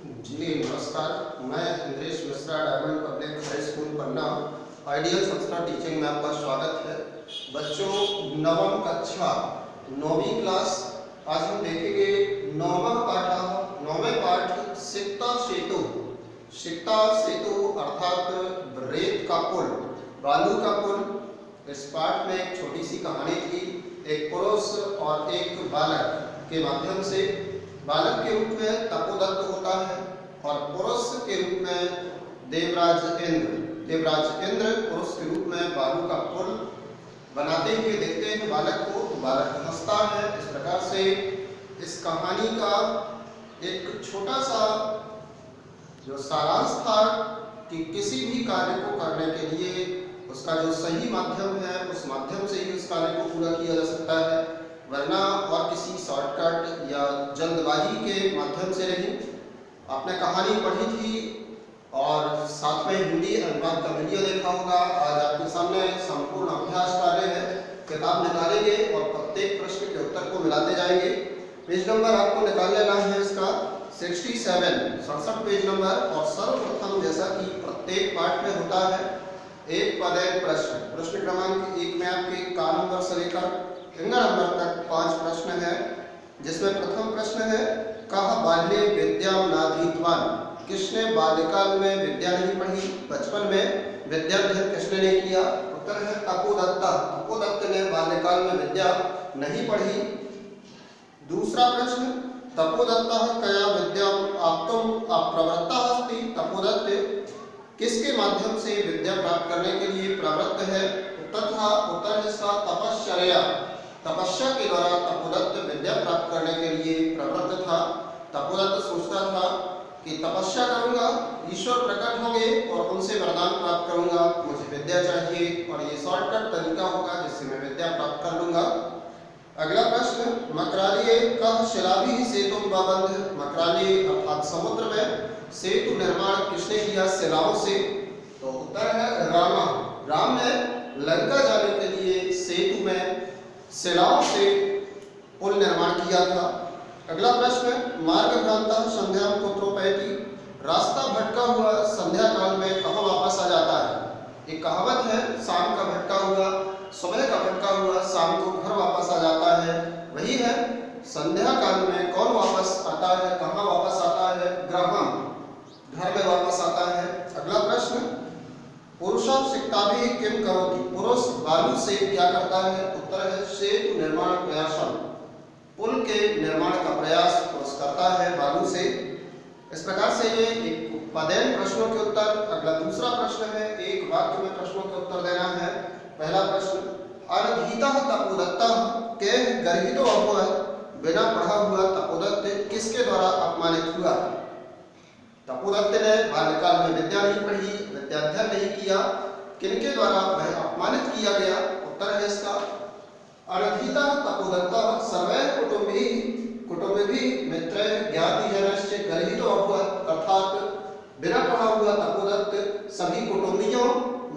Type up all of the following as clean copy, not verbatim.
जी नमस्कार। मैं Indresh Mishra, diamond public high school Panna ideal संस्था टीचिंग में आपका स्वागत है। बच्चों, नवम कक्षा 9वीं क्लास, आज हम देखेंगे नौवें पाठ सिक्ता सेतु। सिक्ता सेतु अर्थात रेत का पुल, बालू का पुल। इस पाठ में एक छोटी सी कहानी थी। एक पुरुष और एक बालक के माध्यम से, बालक के रूप में तपोदत्त होता है और पुरुष के रूप में देवराज इंद्र पुरुष के रूप में बालू का पुल बनाते हुए देखते हैं बालक को, तो बालक हंसता है। इस प्रकार से इस कहानी का एक छोटा सा जो सारांश था कि किसी भी कार्य को करने के लिए उसका जो सही माध्यम है, उस माध्यम से ही उस कार्य को पूरा किया जा सकता है, वरना और किसी शॉर्टकट या जल्दबाजी के माध्यम से नहीं। आपने कहानी पढ़ी थी और साथ में हिंदी अनुवाद का वीडियो देखा होगा। आज आपके सामने संपूर्ण अभ्यास कार्य है। किताब निकालेंगे और प्रत्येक प्रश्न के उत्तर को मिलाते जाएंगे। पेज नंबर आपको निकाल लेना है इसका 67 पेज नंबर। और सर्वप्रथम, जैसा कि प्रत्येक पाठ में होता है, एक पद एक प्रश्न। प्रश्न क्रमांक 1 में आपके का नंबर से लेकर नंबर तक 5 प्रश्न है, जिसमें प्रथम प्रश्न है, कहा बाल्ये विद्यां नाधीतवान्। किसने बाल्यकाल में विद्या नहीं पढ़ी, बचपन में विद्याध्ययन किसने नहीं किया? उत्तर है तपोदत्त। तपोदत्त ने बाल्यकाल में विद्या नहीं पढ़ी। दूसरा प्रश्न, तपोदत्तः कया विद्यां आप्तुम् अप्रवृत्तः अस्ति। तपोदत्त किसके माध्यम से विद्या प्राप्त करने के लिए प्रवृत्त है? उत्तर है इसका तपश्चर्या। तपस्या के द्वारा तपोदत्त विद्या प्राप्त करने के लिए प्रवृत्त था। तपोदत्त सोचता था कि तपस्या करूंगा, ईश्वर प्रकट होंगे और उनसे वरदान प्राप्त करूंगा, मुझे विद्या चाहिए और ये शॉर्टकट तरीका होगा जिससे मैं विद्या प्राप्त कर लूंगा। अगला प्रश्न, मकरालिये कः शिलाभिः सेतुं बबन्ध। मकरालिये अर्थात समुद्र में सेतु निर्माण किसने किया? शिलाओं से। तो उत्तर है रामा। राम ने लंका जाने के लिए सेतु में शिलाओं से पुल निर्माण किया था। अगला प्रश्न, मार्गभ्रांतः संध्यां कुत्रोपैति। रास्ता भटका हुआ संध्या काल में कहाँ वापस आ जाता है? एक कहावत है, शाम का भटका हुआ, सुबह का भटका हुआ शाम को घर वापस आ जाता है। वही है, संध्या काल में कौन वापस आता है, कहाँ वापस आता है? ग्रहम, घर में वापस आता है। अगला प्रश्न, पुरुषः सिक्ताभिः किं करोति। पुरुष बालू से क्या करता है? उत्तर है सेतु निर्माण प्रयासम। पुल के निर्माण का प्रयास पुरुष करता है बालू से। इस प्रकार से ये एक पदेन प्रश्नों के उत्तर। अगला दूसरा प्रश्न है, एक वाक्य में प्रश्नों के उत्तर देना है। पहला प्रश्न, अनधीतः तपोदत्तः कैः गर्हितो अभवत्। बिना पढ़ा हुआ तपोदत्त किसके द्वारा अपमानित हुआ? तपोदत्त ने बाल्यकाल में विद्या नहीं पढ़ी, विद्याध्ययन नहीं किया, किनके द्वारा वह अपमानित किया गया? उत्तर है इसका अनधीतः तपोदत्तः सर्वैः कुटुम्बिभिः मित्रैः ज्ञातिजनश्च गर्हितो अभवत्। अर्थात बिना पढ़ा हुआ तपोदत्त सभी कुटुंबियों,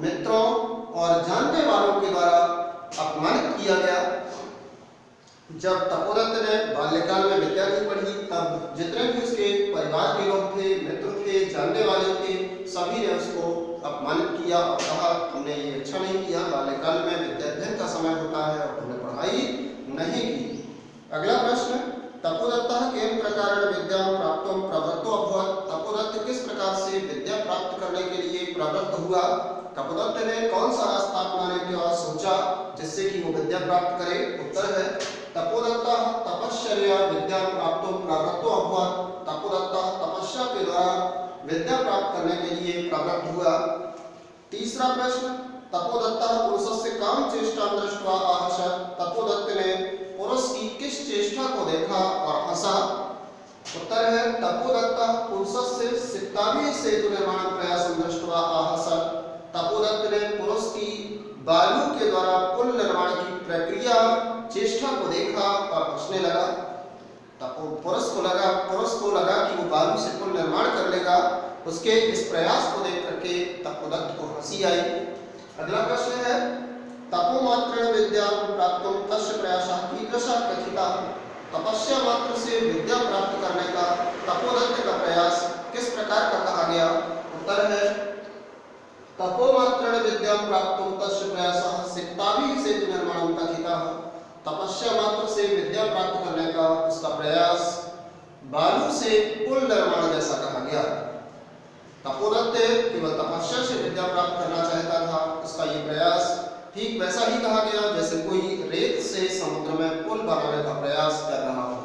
मित्रों और जानने वालों के द्वारा अपमानित किया गया। जब तपोदत्त ने बाल्यकाल में विद्या नहीं पढ़ी, तब जितने भी उसके परिवार के लोग थे, मित्र थे, जानने वाले थे, सभी ने उसको अपमानित किया और कहा तुमने ये अच्छा नहीं किया, बाल्यकाल में विद्याध्ययन का समय होता है और तुमने पढ़ाई नहीं की। अगला प्रश्न, तपोदत्तः केन प्रकारेण विद्यां प्राप्तुं प्रवृत्तो अभवत्। तपोदत्त किस प्रकार से विद्या प्राप्त करने के लिए प्रवृत्त हुआ? तपोदत्त ने कौन सा रास्ता अपनाने के बाद सोचा जिससे कि वो विद्या प्राप्त करे? उत्तर है तपोदत्तः तपश्चर्या विद्यां प्राप्तुं प्रवृत्तो अभवत्। तपोदत्तः तपस्या के द्वारा विद्या प्राप्त करने के लिए प्रवृत्त हुआ। तीसरा प्रश्न, तपोदत्तः पुरुषस्य कां चेष्टां दृष्ट्वा आहसत्। तपोदत्त ने पुरुष की किस चेष्टा को देखा और हंसा? उत्तर है तपोदत्तः पुरुषस्य सिक्ताभिः सेतु निर्माण प्रयासं दृष्ट्वा आहसत्। तपोदत्त ने पुरुष की बालू के द्वारा पुल निर्माण की प्रक्रिया, चेष्टा को देखा और हंसने लगा। पुरुष को लगा कि वो बालू से पुल निर्माण कर लेगा। उसके इस प्रयास को देख करके तपोदत्त को हंसी आई। अगला प्रश्न है, तपोमात्रेण विद्यां प्राप्तुं तस्य प्रयासः कीदृशः कथितः। तपस्या मात्र से विद्या प्राप्त करने का तपोदत्त का प्रयास विद्यां प्राप्तुं तस्य प्रयासः सिक्ताभिः सेतु निर्माणं कथितः। तपस्या मात्र से विद्या प्राप्त करने का उसका प्रयास बालू से पुल निर्माण जैसा कहा गया। तपोदत्त केवल तपस्या से विद्या प्राप्त करना चाहता था, उसका ये प्रयास ठीक वैसा ही कहा गया जैसे कोई रेत से समुद्र में पुल बनाने का प्रयास कर रहा हो।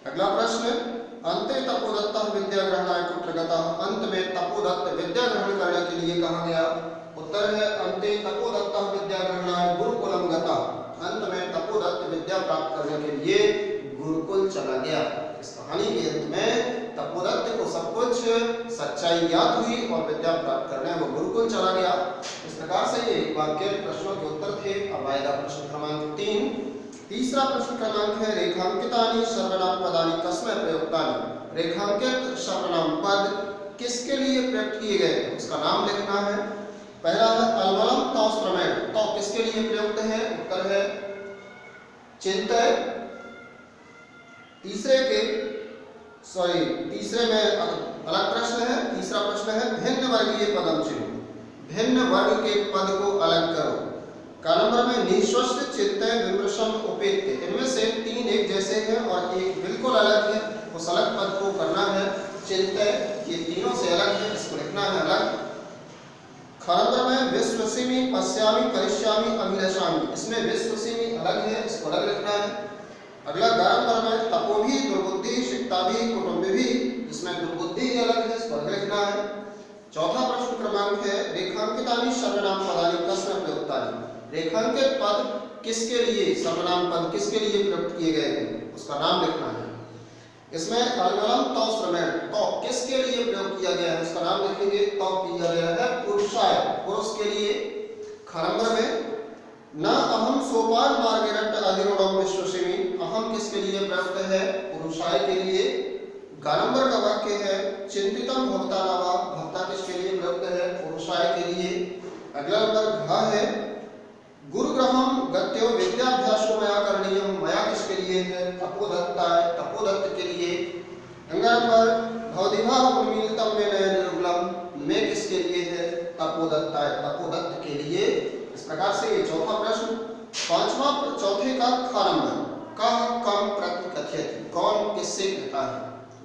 अगला प्रश्न, अंते तपोदत्तः विद्या ग्रहणाय कुत्र गतः। अंत में तपोदत्त विद्या ग्रहण करने के लिए कहा गया। उत्तर है अंते तपोदत्तः विद्या ग्रहणाय गुरुकुलम गतः। अंत में तपोदत्त विद्या प्राप्त करने के लिए गुरुकुल चला गया। इस कहानी के अंत में तपोदत्त को सब कुछ सच्चाई याद हुई और विद्या प्राप्त करने वो गुरुकुल चला गया। इस प्रकार से ये वाक्य प्रश्नों के उत्तर थे। अब आएगा प्रश्न क्रमांक 3। तीसरा प्रश्न क्रमांक है रेखांकितानि सर्वनाम पदानि कस्मै प्रयुक्तानि। रेखांकित सर्वनाम पद किसके लिए प्रयुक्त किए गए, उसका नाम लिखना है। पहला है अलवलम तौस्त्रमेण, तो किसके लिए प्रयुक्त है, उत्तर है चिंतय। तीसरे में अलग प्रश्न है। तीसरा प्रश्न है भिन्न वर्गीय पदम चुनो, भिन्न वर्ग के पद को अलग करो। का नंबर में निश्वस्त चिंतय विमृशम उपेत्य, इनमें से 3 एक जैसे हैं और एक बिल्कुल अलग है, उस अलग पद को करना है चिंतय। ये तीनों से अलग है, इसको लिखना है अलग। खरंद्र में विश्वसिमि पश्यामि करिष्यामि अभिलषामि, इसमें विश्वसिमि अलग है, इसको अलग लिखना है। अगला गारंबर में तपोभी दुर्बुद्धि शिक्ताभी कुटुंबिभी, इसमें दुर्बुद्धि अलग है, इसको अलग लिखना है। चौथा प्रश्न क्रमांक है रेखांकितानि सर्वनाम पदानि कस्मै प्रयुक्तानि। रेखांकित पद किसके लिए, सर्वनाम पद किसके लिए प्रयुक्त किए गए हैं, उसका नाम लिखना है। इसमें अलवलम तौस्त्रमेण, तो किसके लिए प्रयोग किया गया है, उसका नाम लिखेंगे। तो किया गया है पुरुषाय, पुरुष के लिए। खरंबर में न अहम सोपान मार्गेरट अधिरूढ़म विश्वसिमि, अहम किसके लिए प्रयुक्त है, पुरुषाय के लिए। गानंबर का वाक्य है चिंतितम भवता नावा, भवता किसके लिए प्रयुक्त है, पुरुषाय के लिए। अगला नंबर घ है गुरुग्रहम गत्यो विद्याभ्यासो मया करणीयम, मया किसके लिए है, तपोदत्ताय, तपोदत्त के लिए। अगला नंबर भवदिभा उन्मीलितम में नयन निर्गुलम, में किसके लिए है, तपोदत्ताय, तपोदत्त के लिए। इस प्रकार से ये चौथा प्रश्न। पांचवा चौथे का ख नंबर, कह कम प्रतिकथ्यते, कौन किससे कहता है,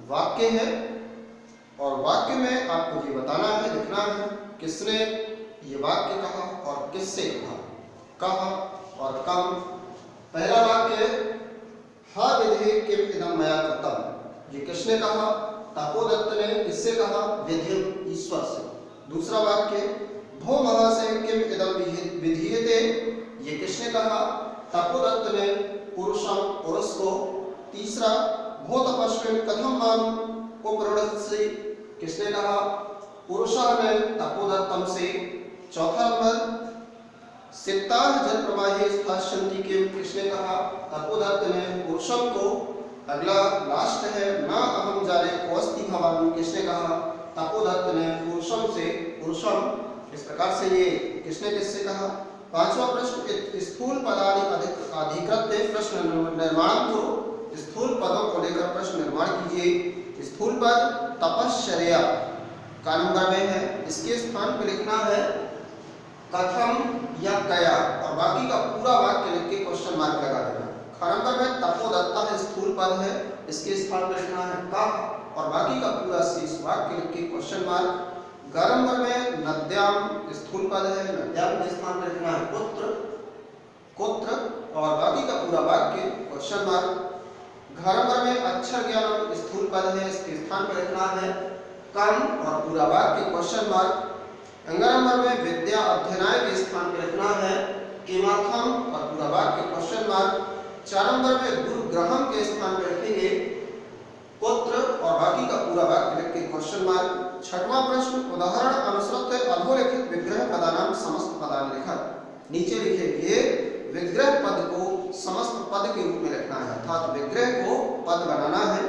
वाक्य है और वाक्य में आपको ये बताना है, लिखना है किसने ये वाक्य कहा और किससे कहा। कह और कम। पहला वाक्य हा विधि किम इदम मया कृतम, ये किसने कहा, तपोदत्त ने। किससे कहा, विधि, ईश्वर से। दूसरा वाक्य भो महाशय किम इदम विधीयते, ये किसने कहा, तपोदत्त ने, पुरुषम, पुरुष को। तीसरा भो तपस्विन कथम माम उपरुढ़सि, किसने कहा, पुरुषः ने, तपोदत्तम से। चौथा नंबर सिक्ताः जल प्रवाहे स्थास्यन्ति किम, किसने कहा, तपोदत्त ने, पुरुषम को। अगला लास्ट है न अहम जाने कोस्ति भवान, किसने कहा, तपोदत्त ने, पुरुषम से, पुरुषम। इस प्रकार से ये किसने किससे कहा। पांचवा प्रश्न स्थूल पदानि अधिकृत्य प्रश्न निर्माण करो, स्थूल पदों को लेकर प्रश्न निर्माण कीजिए। स्थूल पद तपश्चर्या का नंबर में है, इसके स्थान पर लिखना है कथम या कया और बाकी का पूरा वाक्य लिख के क्वेश्चन मार्क लगा देना। खरंबर में तपोदत्ता स्थूल पद है, इसके स्थान पर लिखना है का और बाकी का पूरा शेष वाक्य लिख के क्वेश्चन मार्क। गारंबर में नद्याम स्थूल पद है, नद्याम के स्थान पर लिखना है पुत्र, कुत्र और बाकी का पूरा वाक्य क्वेश्चन मार्क। घरंबर में अक्षर ज्ञानम स्थूल पद है, इसके स्थान पर लिखना है कम और पूरा वाक्य क्वेश्चन मार्क। अंगरंबर में विद्या अध्ययनाय के स्थान पर लिखना है किमर्थम और पूरा वाक्य क्वेश्चन मार्क। 4 नंबर में गुरु ग्रहम के स्थान पर लिखेंगे पुत्र और बाकी का पूरा वाक्य लिख के क्वेश्चन मार्क। 6वां प्रश्न उदाहरण अनुसृत अधोलिखित विग्रह पदानाम समस्त पदान लिखत, नीचे लिखेंगे विग्रह पद को समस्त पद के रूप में लिखना है, अर्थात विग्रह को पद बनाना है।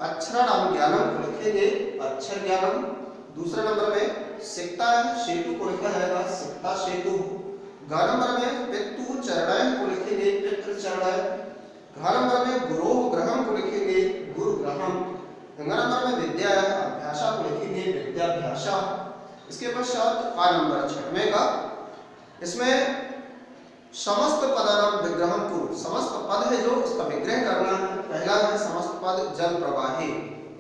अक्षराणाम ज्ञानम को लिखेंगे अक्षर ज्ञानम। दूसरे नंबर में सिक्ता सेतु को लिखा जाएगा सिक्ता सेतु। ग नंबर में पितु चरणय को लिखेंगे पितृ चरणय। घ नंबर में गुरोह ग्रहम को लिखेंगे गुरु ग्रहम। ग नंबर में विद्या अभ्यासा को लिखेंगे विद्याभ्यासा। इसके पश्चात आ नंबर 6वें का इसमें समस्त पदानाम विग्रहम कुरु, समस्त पद है जो उसका विग्रह करना है। पहला है समस्त पद जल प्रवाहे,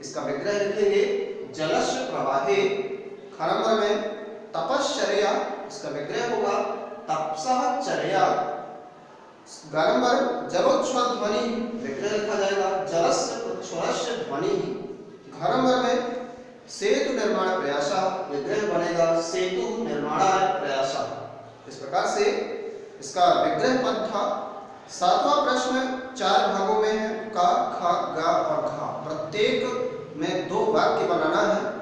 इसका विग्रह लिखेंगे जलस्य प्रवाहे। ख नंबर में तपश्चर्या, इसका विग्रह होगा तपसः चर्या। ग नंबर जलोच्छ्वल ध्वनि, विग्रह लिखा जाएगा जलस्य उच्छ्वलस्य ध्वनि। घ नंबर में सेतु निर्माण प्रयासा, विग्रह बनेगा सेतु निर्माणाय प्रयासा। इस प्रकार से इसका विग्रह पद था। सातवां प्रश्न 4 भागों में है, का, ख, ग और घ। प्रत्येक में 2 वाक्य बनाना है।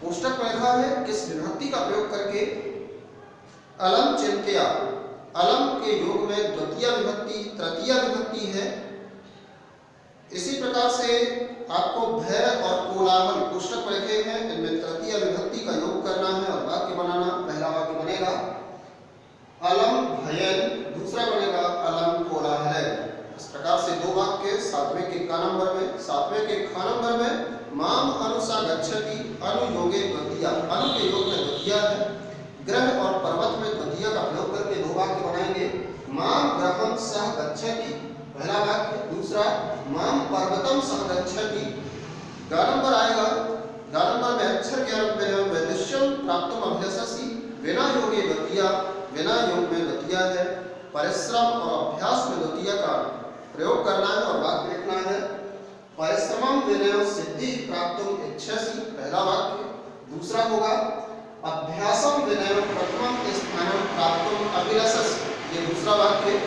कोष्टक में लिखा है किस विभक्ति का प्रयोग करके, अलम चिंत्या, अलम के योग में द्वितीय विभक्ति तृतीय विभक्ति है। इसी प्रकार से आपको भय और कोलाहल कोष्टक में लिखे हैं, इनमें तृतीय विभक्ति का योग करना है और वाक्य बनाना। पहला वाक्य बनेगा अलम भयन, दूसरा बनेगा अलम कोलाहलन। इस प्रकार से 2 वाक्य 7वें के क नंबर में, 7वें के ख नंबर में माम अनुसा गच्छति, अनुयोगे द्वितीय, अनु के योग में द्वितीय है। ग्रह और पर्वत में द्वितीय का प्रयोग करके 2 वाक्य बनाएंगे। माम ग्रहम सह गच्छति, पहला वाक्य। दूसरा माम पर्वतम सह गच्छति। ग नंबर आएगा, ग नंबर में अक्षर के रूप में वैदुष्यम प्राप्तम अभ्यससि, विना योगे द्वितीय, विना योग में द्वितीय है। परिश्रम और अभ्यास में द्वितीय का प्रयोग करना है और वाक्य लिखना है परिश्रमम विनय सिद्धि प्राप्तुम इच्छसि, पहला वाक्य। दूसरा होगा अभ्यासम विनय प्रथमम स्थानम प्राप्तुम अभिलषसि, ये दूसरा वाक्य।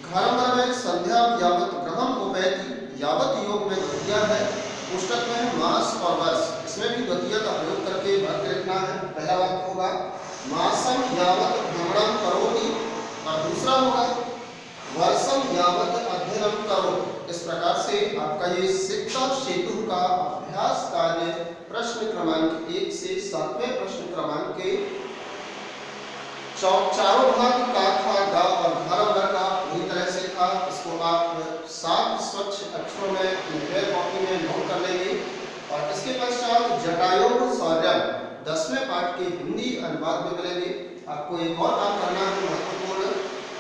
घ नंबर में संध्या यावत ग्रहम उपैति, यावत योग में द्वितीय है। पुस्तक में मास और वर्ष, इसमें भी द्वितीय का प्रयोग करके वाक्य लिखना है। पहला वाक्य होगा मासम यावत भ्रमणम करोति और दूसरा होगा वर्षम यावत अध्ययनम करोति। इस प्रकार से आपका ये शिक्षा सेतु का अभ्यास कार्य प्रश्न क्रमांक 1 से 7वें प्रश्न क्रमांक के चारों भाग का, ख, ग और घ नंबर का पूरी तरह से था। इसको आप साफ स्वच्छ अक्षरों में फेयर कॉपी में नोट कर लेंगे। और इसके पश्चात जटायोग शौर्यम 10वें पाठ के हिंदी अनुवाद में मिलेंगे। आपको एक और काम करना है महत्वपूर्ण,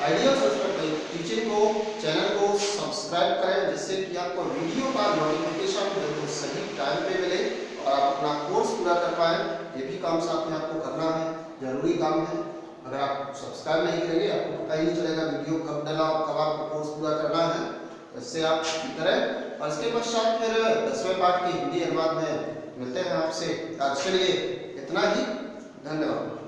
आइडियल संस्कृत टीचिंग को चैनल को सब्सक्राइब करें, जिससे कि आपको वीडियो का नोटिफिकेशन बिल्कुल सही टाइम पे मिले और आप अपना कोर्स पूरा कर पाएँ। ये भी काम साथ में आपको करना है, जरूरी काम है। अगर आप सब्सक्राइब नहीं करेंगे आपको पता ही नहीं चलेगा वीडियो कब डाला और कब आपको कोर्स पूरा करना है। इससे आप करें और इसके पश्चात फिर 10वें पाठ के हिंदी अनुवाद में मिलते हैं आपसे। आज के लिए इतना ही, धन्यवाद।